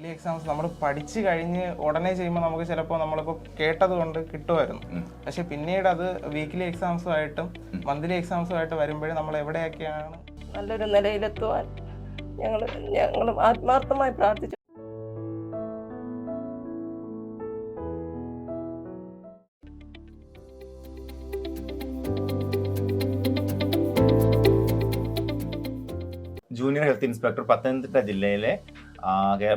Daily exams നമ്മൾ പഠിച്ചു കഴിഞ്ഞ് ഉടനെ ചെയ്യുമ്പോൾ നമുക്ക് ചിലപ്പോൾ നമ്മളിപ്പോൾ കേട്ടത് കൊണ്ട് കിട്ടുമായിരുന്നു. പക്ഷെ പിന്നീട് അത് വീക്ക്ലി എക്സാംസുമായിട്ടും മന്ത്ലി എക്സാംസുമായിട്ട് വരുമ്പോഴേ നമ്മൾ എവിടെയൊക്കെയാണ് നല്ലൊരു നിലയിലെത്തുവാൻ ഞങ്ങൾ ആത്മാർത്ഥമായി പ്രാർത്ഥിച്ചു. ജൂനിയർ ഹെൽത്ത് ഇൻസ്പെക്ടർ പത്തനംതിട്ട ജില്ലയിലെ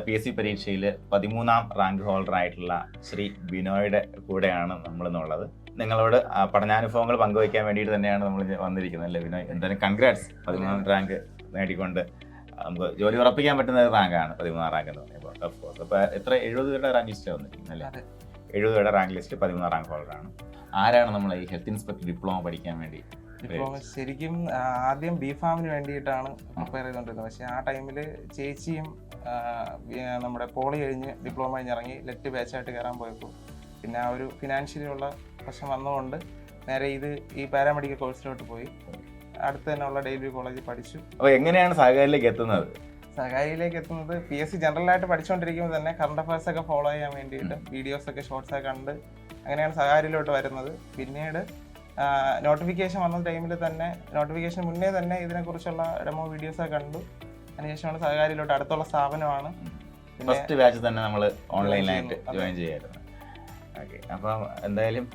PSC പരീക്ഷയിൽ 13ാം റാങ്ക് ഹോൾഡർ ആയിട്ടുള്ള ശ്രീ ബിനോയുടെ കൂടെയാണ് നമ്മളെന്നുള്ളത്. നിങ്ങളോട് പഠനാനുഭവങ്ങൾ പങ്കുവയ്ക്കാൻ വേണ്ടിയിട്ട് തന്നെയാണ് നമ്മൾ വന്നിരിക്കുന്നത് അല്ലേ ബിനോയ്? എന്തായാലും കൺഗ്രാറ്റ്സ്, 13ാം റാങ്ക് നേടിക്കൊണ്ട് നമുക്ക് ജോലി ഉറപ്പിക്കാൻ പറ്റുന്ന ഒരു റാങ്കാണ് 13ാം റാങ്ക് എന്ന് പറയുമ്പോൾ. ഓഫ് കോഴ്സ് അപ്പോൾ എത്ര 70 പേരുടെ റാങ്ക് ലിസ്റ്റ് വന്നിരിക്കുന്നത് അല്ലേ? 70 പേരുടെ റാങ്ക് ലിസ്റ്റ് 13ാം റാങ്ക് ഹോൾഡറാണ്. ആരാണ് നമ്മൾ ഈ ഹെൽത്ത് ഇൻസ്പെക്ടർ ഡിപ്ലോമ പഠിക്കാൻ വേണ്ടി? ശരിക്കും ആദ്യം B.Pharm വേണ്ടിയിട്ടാണ് പ്രിപ്പയർ ചെയ്തുകൊണ്ടിരുന്നത്. പക്ഷെ ആ ടൈമിൽ ചേച്ചിയും നമ്മുടെ പോളി കഴിഞ്ഞ് ഡിപ്ലോമ കഴിഞ്ഞിറങ്ങി ലെറ്റ് ബാച്ചായിട്ട് കയറാൻ പോയപ്പോൾ പിന്നെ ആ ഒരു ഫിനാൻഷ്യലി ഉള്ള പ്രശ്നം വന്നതുകൊണ്ട് നേരെ ഈ പാരാമെഡിക്കൽ കോഴ്സിലോട്ട് പോയി. അടുത്ത് തന്നെ ഉള്ള ഡെയിലി കോളേജിൽ പഠിച്ചു. അപ്പോൾ എങ്ങനെയാണ് സഹകാരിയിലേക്ക് എത്തുന്നത്? സഹകാരിയിലേക്ക് എത്തുന്നത് PSC ജനറലായിട്ട് പഠിച്ചുകൊണ്ടിരിക്കുമ്പോൾ തന്നെ കറണ്ട് അഫയേഴ്സ് ഒക്കെ ഫോളോ ചെയ്യാൻ വേണ്ടിയിട്ട് വീഡിയോസൊക്കെ ഷോർട്സൊക്കെ കണ്ട് അങ്ങനെയാണ് സഹകാരിയിലോട്ട് വരുന്നത്. പിന്നീട് നോട്ടിഫിക്കേഷൻ വന്ന ടൈമിൽ തന്നെ, നോട്ടിഫിക്കേഷൻ മുന്നേ തന്നെ ഇതിനെക്കുറിച്ചുള്ള ഡെമോ വീഡിയോസൊക്കെ കണ്ടു. അതിനുശേഷമാണ് സഹകാരിയിലോട്ട് അടുത്തുള്ള സ്ഥാപനമാണ്. ഫസ്റ്റ് ബാച്ച് തന്നെ നമ്മൾ ഓൺലൈനിലായിട്ട് ജോയിൻ ചെയ്യായിരുന്നു. ഓക്കെ, അപ്പം എന്തായാലും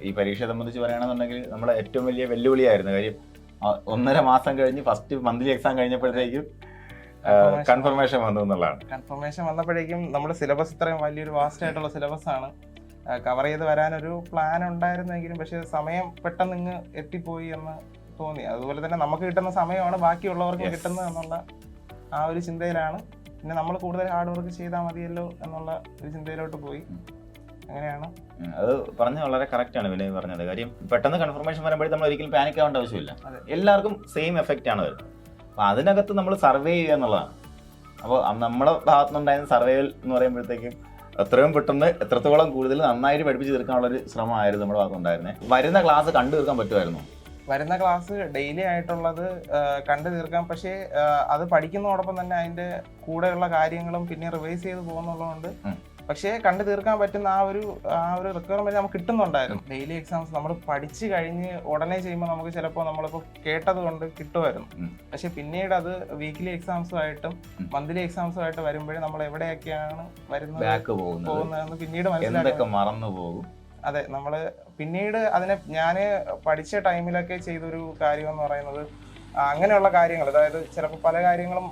ഈ പരീക്ഷയെ സംബന്ധിച്ച് പറയുകയാണെന്നുണ്ടെങ്കിൽ നമ്മുടെ ഏറ്റവും വലിയ വെല്ലുവിളിയായിരുന്നു. കാര്യം 1.5 മാസം കഴിഞ്ഞ് ഫസ്റ്റ് മന്ത്ലി എക്സാം കഴിഞ്ഞപ്പോഴത്തേക്കും കൺഫർമേഷൻ വന്നു എന്നുള്ളതാണ്. കൺഫർമേഷൻ വന്നപ്പോഴേക്കും നമ്മുടെ സിലബസ് ഇത്രയും വലിയൊരു വാസ്റ്റ് ആയിട്ടുള്ള സിലബസ് ആണ്. കവർ ചെയ്ത് വരാനൊരു പ്ലാൻ ഉണ്ടായിരുന്നെങ്കിലും പക്ഷെ സമയം പെട്ടെന്ന് ഇങ്ങ് എത്തിപ്പോയി എന്ന് തോന്നി. അതുപോലെ തന്നെ നമുക്ക് കിട്ടുന്ന സമയമാണ് ബാക്കിയുള്ളവർക്ക് കിട്ടുന്നത് എന്നുള്ള ആ ഒരു ചിന്തയിലാണ്. പിന്നെ നമ്മൾ കൂടുതൽ ഹാർഡ് വർക്ക് ചെയ്താൽ മതിയല്ലോ എന്നുള്ള ഒരു ചിന്തയിലോട്ട് പോയി. അങ്ങനെയാണ്. അത് പറഞ്ഞത് വളരെ കറക്റ്റ് ആണ് വിനയ് പറഞ്ഞത്. കാര്യം പെട്ടെന്ന് കൺഫർമേഷൻ വരുമ്പോഴേ നമ്മൾ ഒരിക്കലും പാനിക് ആവേണ്ട ആവശ്യമില്ല. എല്ലാവർക്കും സെയിം എഫക്റ്റ് ആണ് വരുന്നത്. അപ്പോൾ അതിനകത്ത് നമ്മൾ സർവേ ചെയ്യുക എന്നുള്ളതാണ്. അപ്പോൾ നമ്മുടെ ഭാഗത്തുനിന്നുണ്ടായിരുന്ന സർവേയിൽ എന്ന് പറയുമ്പോഴത്തേക്കും എത്രയും പെട്ടെന്ന് എത്രത്തോളം കൂടുതൽ നന്നായിട്ട് പഠിപ്പിച്ച് തീർക്കാനുള്ളൊരു ശ്രമമായിരുന്നു നമ്മുടെ ഭാഗത്തുണ്ടായിരുന്നത്. വരുന്ന ക്ലാസ് കണ്ടു തീർക്കാൻ പറ്റുമായിരുന്നു? വരുന്ന ക്ലാസ് ഡെയിലി ആയിട്ടുള്ളത് കണ്ടു തീർക്കാം. പക്ഷേ അത് പഠിക്കുന്നതോടൊപ്പം തന്നെ അതിൻ്റെ കൂടെയുള്ള കാര്യങ്ങളും പിന്നെ റിവൈസ് ചെയ്ത് പോകുന്നുള്ളതുകൊണ്ട് പക്ഷേ കണ്ടു തീർക്കാൻ പറ്റുന്ന ആ ഒരു റിക്വയർമെന്റ് നമുക്ക് കിട്ടുന്നുണ്ടായിരുന്നു. ഡെയിലി എക്സാംസ് നമ്മൾ പഠിച്ചു കഴിഞ്ഞ് ഉടനെ ചെയ്യുമ്പോൾ നമുക്ക് ചിലപ്പോൾ നമ്മളിപ്പോൾ കേട്ടത് കൊണ്ട് കിട്ടുമായിരുന്നു. പക്ഷെ പിന്നീട് അത് വീക്ക്ലി എക്സാംസുമായിട്ടും മന്ത്ലി എക്സാംസുമായിട്ട് വരുമ്പോഴേ നമ്മൾ എവിടെയൊക്കെയാണ് പോകുന്നതെന്ന് പിന്നീട് മനസ്സിലാക്കാൻ മറന്നു പോകും. അതെ, നമ്മൾ പിന്നീട് അതിനെ ഞാൻ പഠിച്ച ടൈമിലൊക്കെ ചെയ്തൊരു കാര്യം എന്ന് പറയുന്നത് അങ്ങനെയുള്ള കാര്യങ്ങൾ, അതായത് ചിലപ്പോൾ പല കാര്യങ്ങളും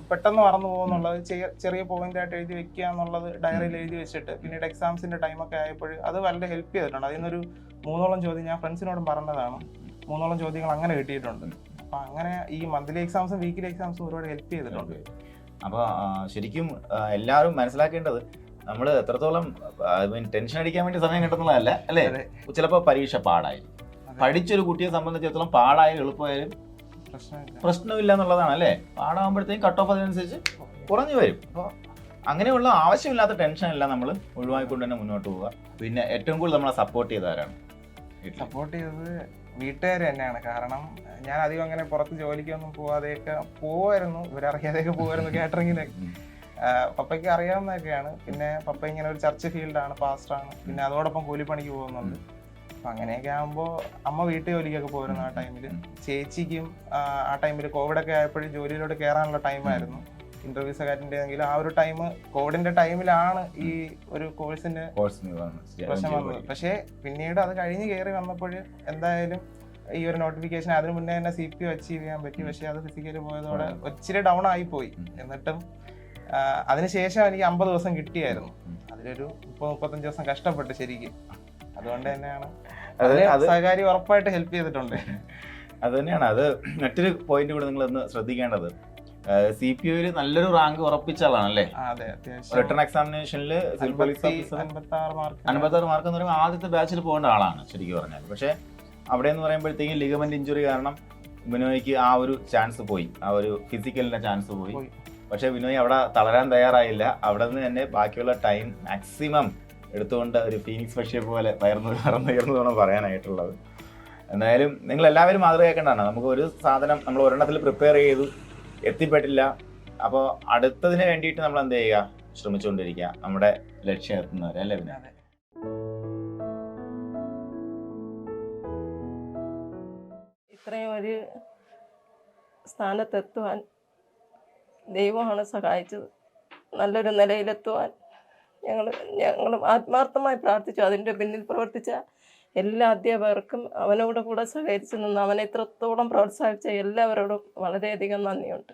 പെട്ടെന്ന് മറന്നു പോകുന്നുള്ളത് ചെറിയ പോയിന്റ് ആയിട്ട് എഴുതി വെക്കുക എന്നുള്ളത് ഡയറിയിൽ എഴുതി വെച്ചിട്ട് പിന്നീട് എക്സാംസിന്റെ ടൈമൊക്കെ ആയപ്പോൾ അത് വളരെ ഹെൽപ്പ് ചെയ്തിട്ടുണ്ട്. അതിൽ നിന്നൊരു 3ഓളം ചോദ്യം ഞാൻ ഫ്രണ്ട്സിനോടും പറഞ്ഞതാണ്. 3ഓളം ചോദ്യങ്ങൾ അങ്ങനെ കിട്ടിയിട്ടുണ്ട്. അപ്പം അങ്ങനെ ഈ മന്ത്ലി എക്സാംസും വീക്കിലി എക്സാംസും ഒരുപാട് ഹെൽപ്പ് ചെയ്തിട്ടുണ്ട്. അപ്പോൾ ശരിക്കും എല്ലാവരും മനസ്സിലാക്കേണ്ടത് നമ്മൾ എത്രത്തോളം ടെൻഷൻ അടിക്കാൻ വേണ്ടി സമയം കിട്ടുന്നതല്ല അല്ലേ? ചിലപ്പോൾ പരീക്ഷ പാടായിരിക്കും. പഠിച്ചൊരു കുട്ടിയെ സംബന്ധിച്ചിടത്തോളം പാടായാലും എളുപ്പമായാലും പ്രശ്നമില്ല എന്നുള്ളതാണ് അല്ലേ? പാടാകുമ്പോഴത്തേക്കും കട്ട് ഓഫ് അതിനനുസരിച്ച് കുറഞ്ഞു വരും. അപ്പോൾ അങ്ങനെയുള്ള ആവശ്യമില്ലാത്ത ടെൻഷൻ എല്ലാം നമ്മൾ ഒഴിവാക്കിക്കൊണ്ട് തന്നെ മുന്നോട്ട് പോവുക. പിന്നെ ഏറ്റവും കൂടുതൽ നമ്മളെ സപ്പോർട്ട് ചെയ്തവരാണ്? സപ്പോർട്ട് ചെയ്തത് വീട്ടുകാർ തന്നെയാണ്. കാരണം ഞാൻ അധികം അങ്ങനെ പുറത്ത് ജോലിക്കൊന്നും പോവാതെയൊക്കെ പോവായിരുന്നു, ഇവരറിയാതെയൊക്കെ പോവായിരുന്നു കാറ്ററിങ്ങിനൊക്കെ. പപ്പയ്ക്ക് അറിയാവുന്നതൊക്കെയാണ്. പിന്നെ പപ്പ ഇങ്ങനെ ഒരു ചർച്ച് ഫീൽഡാണ്, പാസ്റ്ററാണ്. പിന്നെ അതോടൊപ്പം കൂലിപ്പണിക്ക് പോകുന്നുണ്ട്. അപ്പം അങ്ങനെയൊക്കെ ആകുമ്പോൾ അമ്മ വീട്ടു ജോലിക്കൊക്കെ പോയിരുന്നു ആ ടൈമിൽ. ചേച്ചിക്കും ആ ടൈമിൽ കോവിഡൊക്കെ ആയപ്പോഴും ജോലിയിലോട്ട് കയറാനുള്ള ടൈമായിരുന്നു. ഇന്റർവ്യൂസ് ഒക്കെ അറ്റൻഡ് ചെയ്തെങ്കിൽ ആ ഒരു ടൈം കോവിഡിന്റെ ടൈമിലാണ് ഈ ഒരു കോഴ്സിന്റെ പ്രശ്നം വന്നത്. പക്ഷേ പിന്നീട് അത് കഴിഞ്ഞ് കയറി വന്നപ്പോൾ എന്തായാലും ഈ ഒരു നോട്ടിഫിക്കേഷൻ അതിന് മുന്നേ തന്നെ CPO അച്ചീവ് ചെയ്യാൻ പറ്റി. പക്ഷേ അത് ഫിസിക്കലി പോയതോടെ ഒത്തിരി ഡൗൺ ആയിപ്പോയി. എന്നിട്ടും അതിനുശേഷം എനിക്ക് 50 ദിവസം കിട്ടിയായിരുന്നു. അതിലൊരു 30-35 ദിവസം കഷ്ടപ്പെട്ടു ശരിക്കും. അതുകൊണ്ട് തന്നെയാണ് സഹകാരി ഉറപ്പായിട്ട് ഹെൽപ്പ് ചെയ്തിട്ടുണ്ട്. അത് തന്നെയാണ്. അത് മറ്റൊരു പോയിന്റ് കൂടെ നിങ്ങൾ ഒന്ന് ശ്രദ്ധിക്കേണ്ടത്, CPOയിൽ നല്ലൊരു റാങ്ക് ഉറപ്പിച്ച ആളാണല്ലേ? റിട്ടേൺ എക്സാമിനേഷനിൽ 56 മാർക്ക് എന്ന് പറയുമ്പോൾ ആദ്യത്തെ ബാച്ചിൽ പോകേണ്ട ആളാണ് ശരിക്കും പറഞ്ഞാൽ. പക്ഷേ അവിടെ എന്ന് പറയുമ്പോഴത്തേക്കും ലിഗമെന്റ് ഇഞ്ചുറി കാരണം ബിനോയ്ക്ക് ആ ഒരു ചാൻസ് പോയി, ആ ഒരു ഫിസിക്കലിന്റെ ചാൻസ് പോയി. പക്ഷെ ബിനോയ് അവിടെ തളരാൻ തയ്യാറായില്ല. അവിടെ നിന്ന് തന്നെ ബാക്കിയുള്ള ടൈം മാക്സിമം എടുത്തുകൊണ്ട് ഒരു ഫീനിക്സ് പക്ഷിയെ പോലെ പറന്നുയർന്നു വേണം പറയാനായിട്ടുള്ളത്. എന്തായാലും നിങ്ങൾ എല്ലാവരും മാതൃകയാക്കേണ്ടതാണ്. നമുക്ക് ഒരു സാധനം നമ്മൾ ഒരെണ്ണത്തിൽ പ്രിപ്പയർ ചെയ്തു എത്തിപ്പെട്ടില്ല, അപ്പോൾ അടുത്തതിന് വേണ്ടിയിട്ട് നമ്മൾ എന്ത് ചെയ്യുക, ശ്രമിച്ചുകൊണ്ടിരിക്കുക, നമ്മുടെ ലക്ഷ്യം എത്തുന്നവരെ അല്ലേ പിന്നെ. അതെ. ഇത്രയും ഒരു സ്ഥാനത്തെത്തുവാൻ ദൈവമാണ് സഹായിച്ചത്. നല്ലൊരു നിലയിലെത്തുവാൻ ഞങ്ങൾ ആത്മാർത്ഥമായി പ്രാർത്ഥിച്ചു. അതിൻ്റെ പിന്നിൽ പ്രവർത്തിച്ച എല്ലാ അധ്യാപകർക്കും അവനോട് കൂടെ സഹകരിച്ചു നിന്ന് അവനെ ഇത്രത്തോളം പ്രോത്സാഹിച്ച എല്ലാവരോടും വളരെയധികം നന്ദിയുണ്ട്.